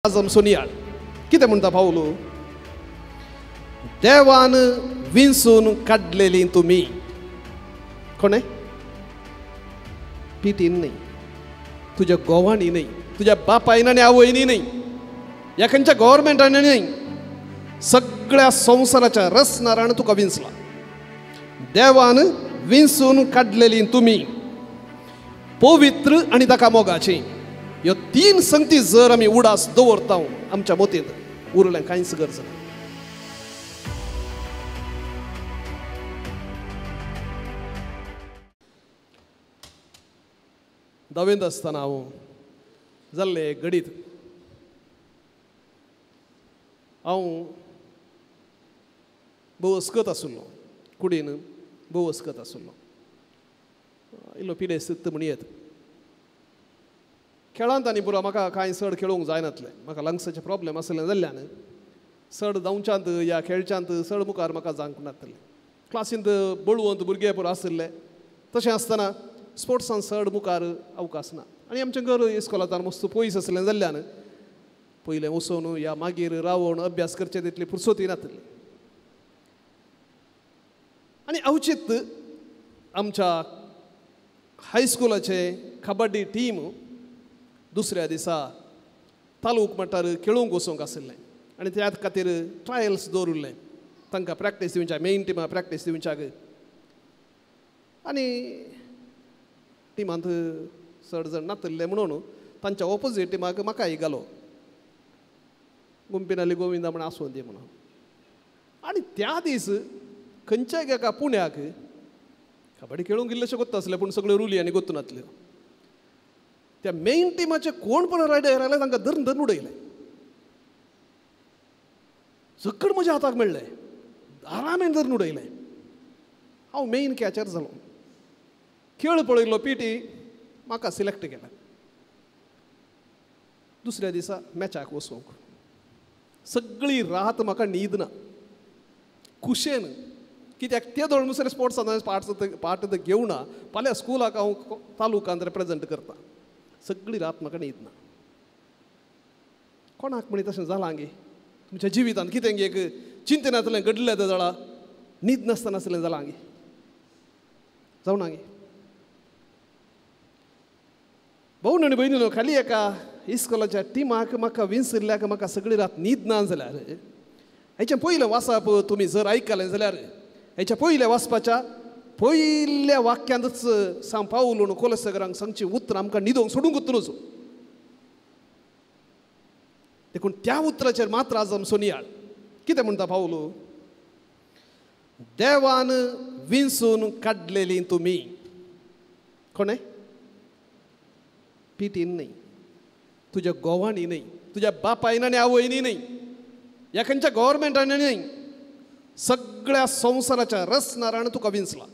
आजम सोनियाळ कितें म्हणटा पावलो देवान विंसून काडलेली तुमी कोणे पिटीन नाही तुझ्या गोवानी नाही तुझ्या बापायन आणि आवयनी नाही या खंयच्या गव्हर्मेंटान नाही सगळ्या संसाराच्या रसनारान तुका विंसला देवान विंसून काडलेली तुमी पवित्र आणि ताका मोगाची ह्यो तीन संगती जर आमी उडास दवरता आमच्या मोतींत उरलें कांयच गरज ना. धावेंत आसतना हांव जाल्ले घडीत हांव भोव अस्कत आसुल्लो कुडीन भोव अस्कत आसुल्लो इल्लो पिडे सिक्त म्हण येत खेळांत आनी पुरो म्हाका कांय चड खेळूंक जायनासलें म्हाका लंग्साचे प्रॉब्लेम आसले जाल्ल्यान चड धांवच्यांत या खेळच्यांत चड मुखार म्हाका जावंक नासलें क्लासींत बळवंत भुरगे पुरो आसले तशें आसतना स्पोर्ट्सान चड मुखार अवकाश ना आनी आमचें घर इस्कोलांत मस्त पयस आसलें जाल्ल्यान पयलें वचून या मागीर रावून अभ्यास करचे तितली फुरसती नासली आनी अवचित आमच्या हायस्कुलाचे कबड्डी टीम दुसऱ्या दिसा तालूक मटार खेळूंक वचूंक आशिल्लें आनी त्या खातीर ट्रायल्स दवरिल्लें तांकां प्रॅक्टीस दिवच्या मेन टिमा प्रॅक्टीस दिवच्याक आनी टिमांत चड जण नासले म्हणून तांच्या ऑपोजीट टिमाक म्हाकाय घालो गुंपिनाली गोविंदा म्हण आसूं दी म्हणून आनी त्या दीस खंयच्याय एका पुण्याक कबड्डी खेळूंक गेल्लेशें गोत्ता आसलें पूण सगळ्यो रुली आनी गोत्तू नासल्यो त्या मेन टिमाचे कोण पण रायडर आयले तांकां धरून धरून उडयले झक्कड म्हज्या हाताक मेळ्ळे आरामेन धरून उडयले हांव मेन कॅचर जालो खेळ पळयलो पीटी म्हाका सिलेक्ट केला दुसऱ्या दिसा मॅचाक वचूंक सगळी रात म्हाका न्हीद ना कुशेन कित्याक ते दोन दुसरे स्पोर्ट्सान पार्ट घेवना फाल्यां स्कुलाक हांव तालुकांत रिप्रेझेंट करता सगळी रात म्हाका न्हीद ना कोणाक म्हणी तशें जालां गे तुमच्या जिवितांत कितें एक चिंतनांतलें घडलें तें जाळा न्हीद नासतनासलें जालां गे जावना गे भाऊ आनी भयणीनो खाली एका इस्कोलाच्या टिमाक म्हाका विंसरल्याक म्हाका सगळी रात न्हीद ना जाल्यार हेचें पयलें वाचप तुमी जर आयकलें जाल्यार हेच्या पयलें वाचपाच्या पयल्या वाक्यांतच सांग पावलो कोलसगरांक सांगची उतर आमकां न्हिदोंक सोडूंकूच नजो देखून त्या उतराचेर मात्र आज आम सोनियाळ कितें म्हणटा पावलो देवान विंसून काडलेली तुमी कोणे पिटीन नाही तुझ्या गोवानी नाही तुझ्या बापायन आनी आवयनी नाही या खंयच्या गव्हर्मेंटान नाही सगळ्या संसाराच्या रसनारान तुका विंसला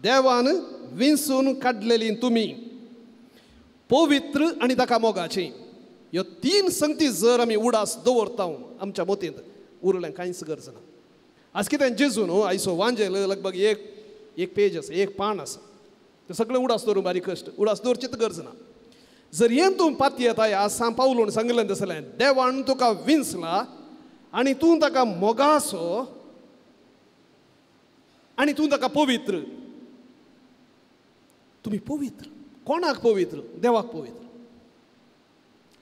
देवान विंसून काडलेली तुमी पवित्र आणि ताका मोगाची ह्यो तीन संगती जर आमी उडास दवरता आमच्या मोतींत उरलें कांयच गरज ना आज कितें जेजू न्हू आयचो वांजेल लगभग एक पेज आसा एक पान आसा तें सगळें उडास दवरून बारीक कश्ट उडास दवरचीच गरज ना जर हें तूं पाती येता आज सांग पावलो सांगलें तसलें देवान तुका विंसला आनी तूं ताका मोगासो आनी तूं ताका पवित्र तुमी पवित्र कोणाक पवित्र देवाक पवित्र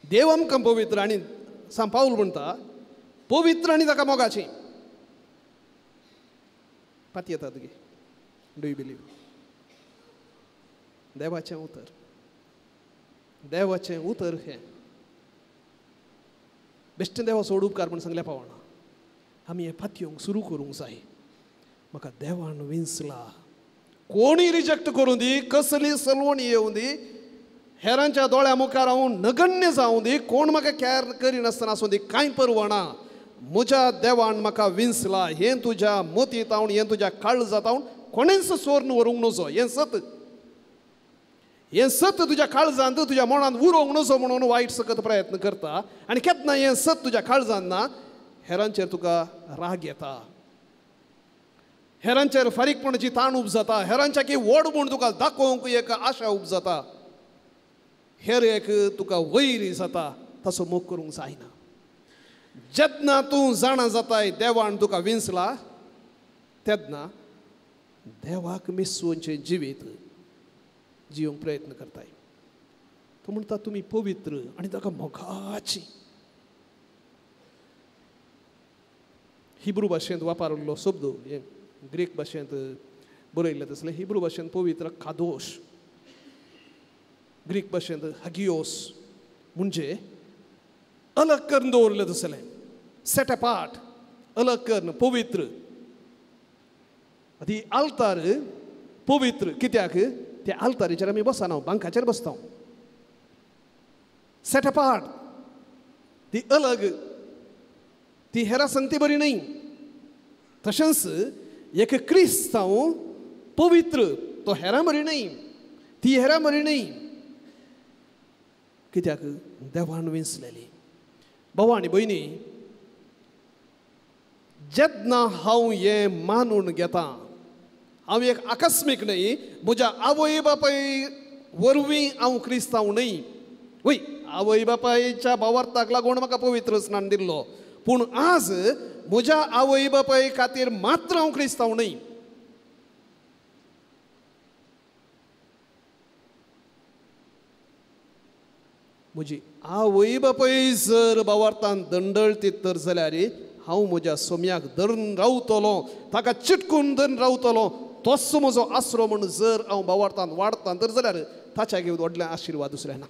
देव आमकां पवित्र आनी सांग पावलो म्हणटा पवित्र आनी ताका मोगाची पाती येता तुगे डू यू बिलीव देवाचें उतर हें बेश्टें देवा सोड उपकार म्हण सांगल्या पावना आमी हें पातयोंक सुरू करूंक जाय म्हाका देवान विंसला कोणी रिजेक्ट करूं दी कसली सलवणी येवं दी हेरांच्या दोळ्या मुखार हांव नगण्य जावं दी कोण म्हाका कॅर करिनासतना आसूं दी कांय परवना म्हज्या देवान म्हाका विंसला हें तुज्या मोतींत हांव हें तुज्या काळजांत हांव कोणेंच सोरून व्हरूंक नजो हें सत तुज्या काळजांत तुज्या मनांत उरोंक नजो म्हणून वायट सकत प्रयत्न करता आनी केन्ना हें सत तुज्या काळजांत ना हेरांचेर तुका राग येता हेरांचेर फारीकपणाची ताण उपजाता हेरांच्या की व्हड म्हूण तुका दाखोवंक एक आशा उपजाता हेर एक तुका वैरी जाता तसो मोग करूंक जायना. जेन्ना तूं जाणा जाताय देवान तुका विंचला तेन्ना देवाक मेसूंचें जिवीत जिवंक प्रयत्न करताय. तो म्हणटा तुमी पवित्र आनी ताका मोगाची. हिब्रू भाशेंत वापरलेलो शब्द ग्रीक भाशेंत बरयल्ले तसले हिब्रू भाशेंत पवित्र कादोश, ग्रीक भाशेंत हागियोस म्हणजे अलग करून दवरलें तसलें, सेट अपार्ट, अलग करून पवित्र. ती आल्तार पवित्र कित्याक त्या आल्तारीचेर आमी बसना, बांकाचेर बसता. सेट अपार्ट ती अलग, ती हेरां संगती बरी न्ही. तशेंच एक क्रिस्तांव पवित्र तो हेरां बरी न्ही, ती हेरां बरी न्ही. कित्याक देवान विंचलेली. भावा आनी भयणी, जेन्ना हांव हें मानून घेता, हांव एक आकस्मीक न्ही, म्हज्या आवय बापाय वरवीं हांव क्रिस्तांव न्ही. वय आवय बापायच्या भावार्थाक लागून म्हाका पवित्र स्नान दिल्लो, पूण आज म्हज्या आवय बापाय खातीर मात्र हांव क्रिस्तांव न्ही. म्हजी आवय बापाय जर भावार्थान दंडळटीत तर जाल्यार हांव म्हज्या सोम्याक धरून रावतलो, ताका चिटकून धरून रावतलो. तोच म्हजो आसरो म्हूण जर हांव भावार्थान वाडतां तर जाल्यार ताच्या घेवन व्हडलें आशिर्वाद दुसरें ना.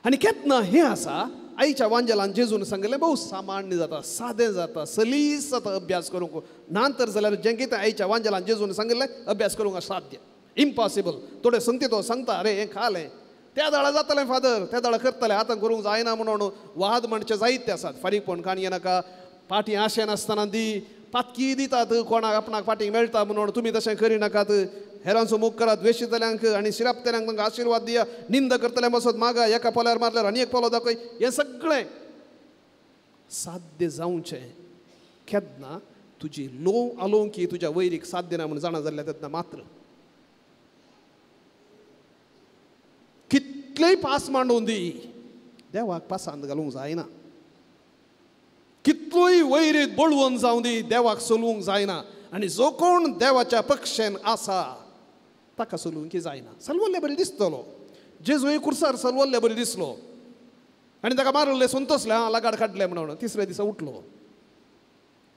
आनी केन्ना हें आसा, आईच्या वांजेलान जेजून सांगलें भोव सामान्य जाता, सादें जाता, सलीस जाता अभ्यास करूंक. ना तर जाल्यार जें कितें आईच्या वांजेलान जेजून सांगलें अभ्यास करूंक असाध्य, इम्पॉसिबल. थोडे संगती तो सांगता अरे हें खालें, त्या दाळा जातलें फादर, त्या दाळा करतलें, आतां करूंक जायना म्हणून वाद म्हणचे जायते आसात. फारीकपण काणये नाका, पाटी आशे नासतना दी, पातकी दितात कोणाक आपणाक पाटीक मेळटा म्हणून. तुमी तशें करिनाकात. हेरांचो मोग करात, द्वेशितल्यांक आनी शिरापतल्यांक तांकां आशिर्वाद दिया. निंद करतल्या बसत मागा, एका पोल्यार मारल्यार आनी एक पोलो दाखय. हें सगळें साध्य जावचें केन्ना तुजी लोव आलोवंकी तुज्या वैरीक साध्य ना म्हूण जाणा जाल्ल्या तेन्ना मात्र. कितलेय पास मांडून दी, देवाक पासांत घालूंक जायना. कितलोय वैरीत बळवून जावं दी, देवाक चलोवंक जायना. आनी जो कोण देवाच्या पक्षेन आसा ताका चलोवंक जायना. सलवल्ले बरें दिसतलो, जेजूय कुर्सार सलवल्ले बरें दिसलो आनी ताका मारले संतोसले, हां लागाड काडले म्हणून. तिसऱ्या दिसा उठलो,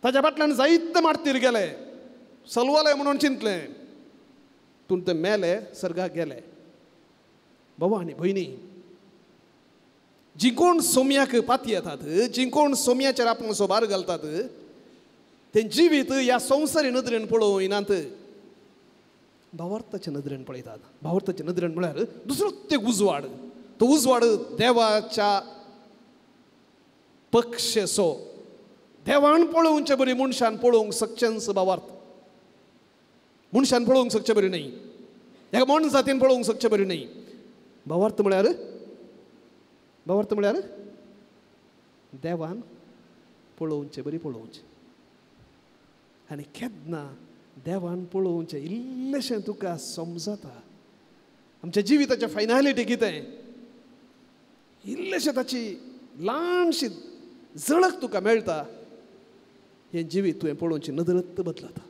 ताच्या फाटल्यान जायते मारतीर गेले, सलवले म्हणून चिंतलें, पूण ते मेले, सर्गाक गेले. भावा आनी भयणी, जी कोण सोम्याक पाती येतात, जी कोण सोम्याचेर आपणचो भार घालतात, तें जिवीत ह्या संवसारी नदरेन पळोवनात, भावार्थाच्या नदरेन पळयतात. भावार्थाच्या नदरेन म्हळ्यार दुसरो ते उजवाड. तो उजवाड देवाच्या पक्षेचो, देवान पळोवचे बरी, मनशान पळोवंक शकचेंच भावार्थ. मनशान पळोवंक शकचे बरी न्ही, ह्या मन जातीन पळोवंक शकचे बरी न्ही. भावार्थ म्हळ्यार देवान पळोवचे बरी पळोवचें. आनी केन्ना देवान पळोवचें इल्लेशें तुका समजता, आमच्या जिविताच्या फायनालिटी कितें, इल्लेशें ताची ल्हानशी झळक तुका मेळटा, हें जिवीत तुवें पळोवचें नदरत बदलता.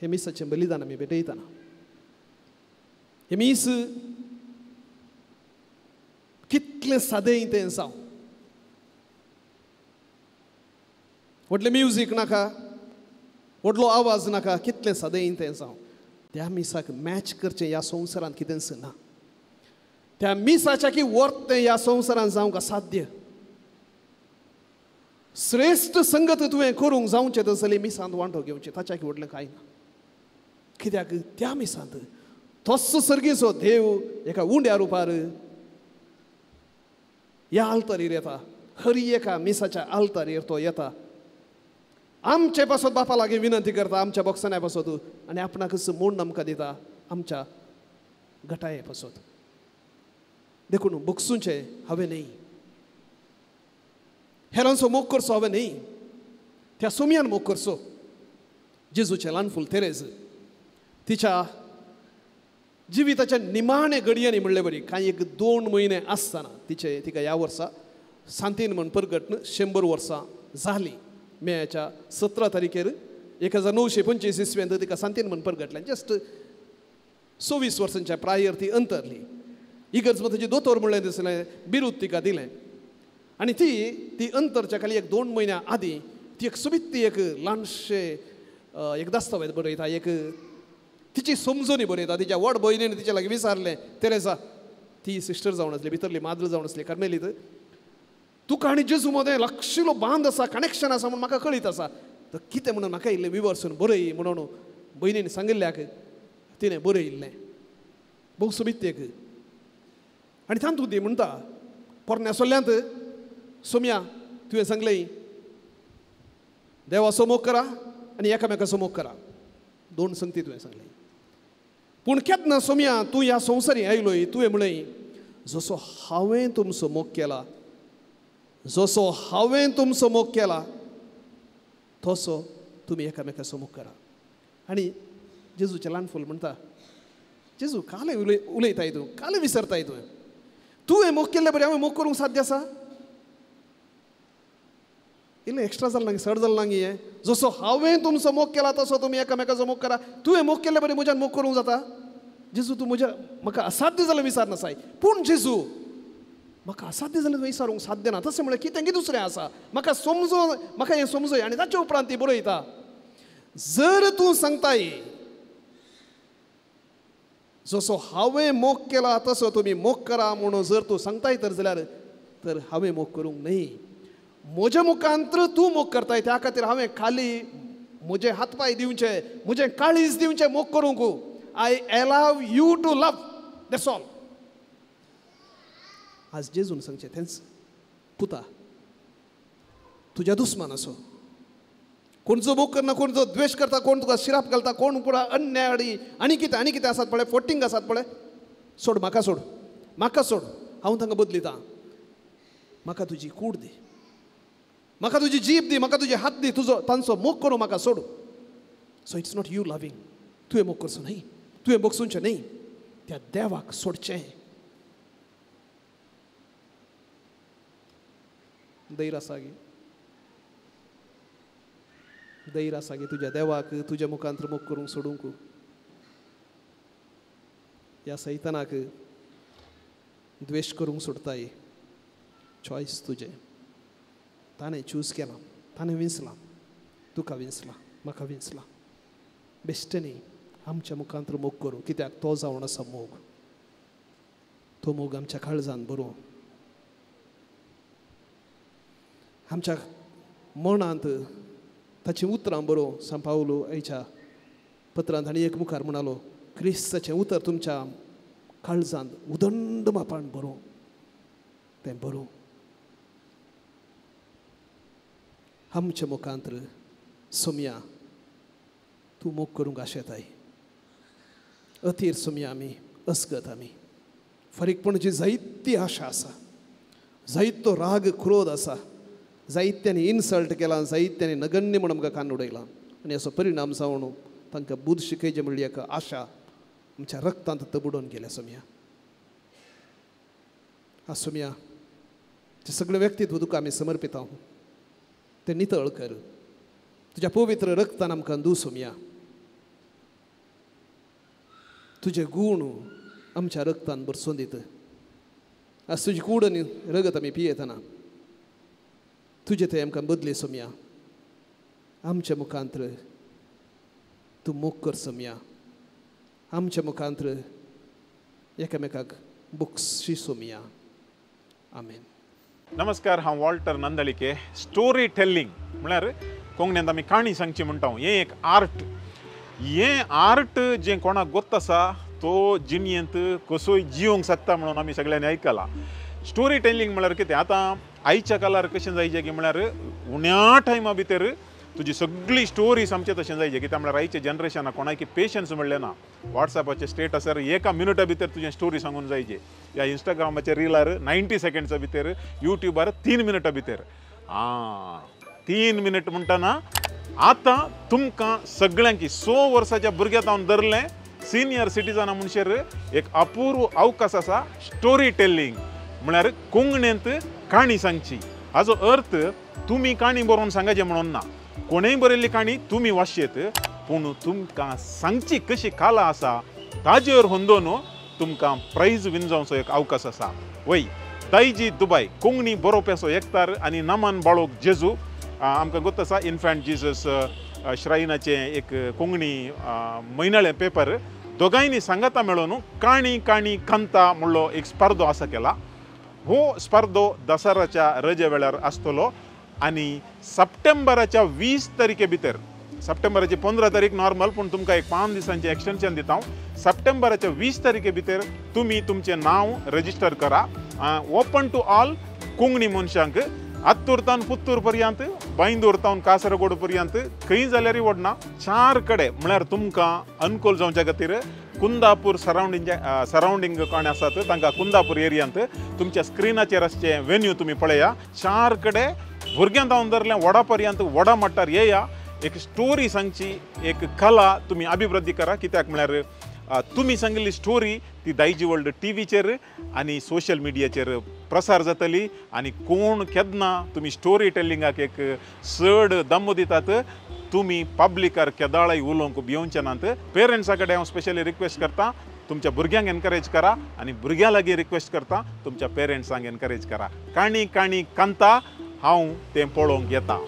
हे मिसाचें बलिदान आमी भेटयतना, हे मीस कितलें सादें तें जावं, व्हडलें म्युजीक नाका, व्हडलो आवाज नाका, कितलें सादें तें जावं, त्या मिसाक मॅच करचें ह्या संवसारांत कितेंच ना. त्या मिसाच्या की वर्तें ह्या संवसारांत जावंक असाध्य. श्रेश्ठ संगत तुवें करूंक जावचें तसली मिसांत वांटो घेवचें, ताच्या की व्हडलें कांय ना. कित्याक त्या मिसांत तोच सर्गीचो देव एका उंड्या रुपार ह्या आल्तारीर येता. हर एका मिसाच्या आल्तारीर तो येता. आमचे पासत बापा लागीं विनंती करता, आमच्या बक्षान्या पासत, आनी आपणाकच मोड आमकां दिता आमच्या गटाये पासत. देखून बक्षूचें हांवें न्ही, हेरांचो मोग करचो हांवें न्ही, त्या सोम्यान मोग करचो. जेजूचें ल्हान फूल तेरेज तिच्या जिविताच्या निमाणे घडयांनी म्हणले बरी कांय एक 2 म्हयने आसतना तिका ह्या वर्सा सांतीन म्हण परगटन 100 वर्सां जाली. मेच्या 17 तारखेर 1925 इसव्यांत तिका सांतीन म्हण परगटल्या. जस्ट 26 वर्सांच्या प्रायर ती अंतरली. इगर्ज ताची दोतोर म्हणलें दिसलें बिरूद तिका दिलें आनी ती अंतरच्या खाली एक 2 म्हयन्या आदीं ती एक सोबीत एक ल्हानशे एक दस्तावेज बरयता. एक तिची समजोनी बरयता. तिच्या व्हड भयणीन तिच्या लागीं विचारलें तेरेसा ती सिस्टर जावन आसली भितरली माद्र जावन आसली कार्मेलीत. तुका आनी जेजू मदें लागशिल्लो बांद आसा कनेक्शन आसा म्हूण म्हाका कळीत आसा. तर कितें म्हणून म्हाका इल्लें विवर्सून बरय म्हणून भयणीन सांगिल्ल्याक तिणें बरयिल्लें. भोव सोबीत एक आनी तातूंत ती म्हणटा पोरण्या सोल्ल्यांत सोम्या तुवें सांगलें देवाचो मोग करा आनी एकामेकाचो मोग करा. 2 संगती तुवें सांगलें. पूण केन्ना सोम्या तूं ह्या संवसारी आयलोय तुवें म्हणलें जसो हांवें तुमचो मोग केला जसो हांवें तुमचो मोग केला तसो तुमी एकामेकाचो मोग करा. आनी जेजूचें ल्हान फूल म्हणटा जेजू काले उलयताय तूं काले विसरताय तुवें मोग केल्ले बरें हांवें मोग करूंक साध्य आसा. इल्लें एक्स्ट्रा जालें ना चड जालें ना हें. जसो हांवें तुमचो मोग केला तसो तुमी एकामेकाचो मोग करा. तुवें मोग केल्ले बरें म्हज्यान मोग करूंक जाता. जेजू तूं म्हाका असाध्य जालें विचारनासाय. पूण जेजू म्हाका असाध्य जालें विचारूंक साध्य ना. तशें म्हळ्यार कितें दुसरें आसा म्हाका हें समजय. आनी ताचे उपरांत ती बरयता जर तूं सांगताय जसो हांवें मोग केला तसो तुमी मोग करा म्हणून जर तूं सांगताय तर हांवें मोग करूंक न्हय. म्हज्या मुखांतर तूं मोग करताय त्या खातीर हांवें खाली म्हजे हातपाय दिवचे म्हजें काळीज दिवचें मोग करूंक. I allow you to love that's all. आज जेजून सांगचें तेंच पुता तुज्या दुस्मान असो कोण जो मोग करना कोण जो द्वेश करता कोण तुका शिराप घालता कोण पुरा अन्याय आनी कितें आसात पळय फोटींग आसात पळय सोड म्हाका सोड हांव तांकां बदलिता. म्हाका तुजी कूड दी म्हाका तुजी जीब दी म्हाका तुजे हात दी तुजो तांचो मोग करूं म्हाका सोड. So it's not you loving. तुवें मोग करचो न्हय तुवें बोगसूंचें न्हय त्या देवाक सोडचें. दैर आसा गे तुज्या देवाक तुज्या मुखांतर मोग करूंक सोडूंक. ह्या सैतानाक द्वेश करूंक सोडताय. चॉयस तुजें. ताणें चूज केलां ताणें विंचलां तुका विंचलां म्हाका विंचलां. बेश्टें न्ही आमच्या मुखांतर मोग करूं कित्याक तो जावन आसा मोग. तो मोग आमच्या काळजांत बरो आमच्या मनांत ताचीं उतरां बरो. सान पावलो आयच्या पत्रांत आनी एक मुखार म्हणालो क्रिस्ताचें उतर तुमच्या काळजांत उदंड मापान बरो तें बरो. आमच्या मुखांतर सोम्या तूं मोग करूंक आशेताय. अथीर सोम्या आमी अस्गत आमी फारीकपणाची जायती आशा आसा जायतो राग क्रोध आसा जायत्यांनी इन्सल्ट केलां जायत्यांनी नगण्य म्हणून आमकां कान उडयलां. आनी असो परिणाम जावन तांकां बुद्ध शिकयचें म्हणली एक आशा आमच्या रक्तांत तबुडोन गेल्या. सोम्या सोम्या ते सगळे व्यक्तित्व तुका आमी समर्पिता. ते नितळ कर तुज्या पवित्र रक्तान आमकां दू. सोम्या तुजे गूण आमच्या रक्तान भरसून दित. आज तुजी कूड आनी रगत आमी पियेतना तुजे थंय आमकां बदले. सोम्या आमच्या मुखांतर तूं मोग कर. सोम्या आमच्या मुखांतर एकामेकाक बुक्सी. सोम्या आमेन. नमस्कार हांव वॉल्टर नंदळीके. स्टोरी टेलिंग म्हळ्यार कोंकणींत आमी काणी सांगची म्हणटा हें एक आर्ट. हें आर्ट जें कोणाक गोत्त आसा तो जिणयेंत कसोय जिवंक शकता म्हणून आमी सगळ्यांनी आयकलां. स्टोरी टेलिंग म्हळ्यार कितें आतां आयच्या काळार कशें जायचें की म्हळ्यार उण्या टायमा भितर तुजी सगळी स्टोरी सामकें तशें जायचें. कित्याक म्हळ्यार आयच्या जनरेशनाक कोणाकी पेशन्स म्हणलें ना. वॉट्सॅपाचेर स्टेटसार 1 मिनटा भितर तुजें स्टोरी सांगून जायचें. या इंस्टाग्रामाचेर रिलार 90 सेकंड्सा भितर युट्यूबार 3 मिनटां भितर. 3 मिनट म्हणटना आतां तुमकां सगळ्यांकी 100 वर्साच्या भुरग्याक हांव धरलें सिनियर सिटीजना म्हणशेर एक अपूर्व अवकाश आसा स्टोरी टेलिंग म्हळ्यार कोंकणींत काणी सांगची. हाजो अर्थ तुमी काणी बरोवन सांगायचे म्हणून ना. कोणेय बरयल्ली काणी तुमी वाचचेत, पूण तुमकां सांगची कशी कला आसा ताजेर हुंदोन तुमकां प्राइज विन जावचो एक अवकाश आसा. वय दायजी दुबाय कोंकणी बरोवप्याचो एकतार आनी नमन बाळोक जेजू. आमकां गोत आसा इन्फंट जिजस श्रायनाचे एक कोंकणी म्हयनाळे पेपर. दोगांयनी सांगाता मेळून काणी काणी कंता म्हणलो एक स्पर्धो आसा केला. हो स्पर्धो दसऱ्याच्या रजे वेळार आसतलो आनी सप्टेंबराच्या 20 तारखे भितर, सप्टेंबराची 15 तारीख नॉर्मल पूण तुमकां एक 5 दिसांचें एक्सटेंशन दिता. सप्टेंबराच्या 20 तारखे भितर तुमी तुमचें नांव रजिस्टर करा. ओपन टू ऑल कोंकणी मनशांक. आत्तूरतावन पुत्तूर पर्यंत, बांयदूरतावन कासरगोड पर्यंत खंय जाल्यार वडना. 4 कडे म्हळ्यार तुमकां अनुकूल जावच्या खातीर कुंदापूर सरावंडींग कोण आसात तांकां कुंदापूर एरियांत तुमच्या स्क्रिनाचेर आसचे वेन्यू तुमी पळया. 4 कडे भुरग्यां जावन धरल्या व्हडा पर्यंत व्हडा मट्टार येया. एक स्टोरी सांगची, एक कला तुमी अभिवृद्धी करा. कित्याक म्हळ्यार तुमी सांगिल्ली स्टोरी ती दायजी वर्ल्ड टीव्हीचेर आनी सोशल मिडियाचेर प्रसार जातली. आनी कोण केन्ना तुमी स्टोरी टेलिंगाक एक चड दम्म दितात, तुमी पब्लिकार केदाळाय उलोवंक भिवचे नात. पेरंट्सा कडेन हांव स्पेशली रिक्वेस्ट करता, तुमच्या भुरग्यांक एनकरेज करा आनी भुरग्यां लागीं रिक्वेस्ट करता तुमच्या पेरंट्सांक एनकरेज करा. काणी काणी कंता हांव तें पळोवंक येता.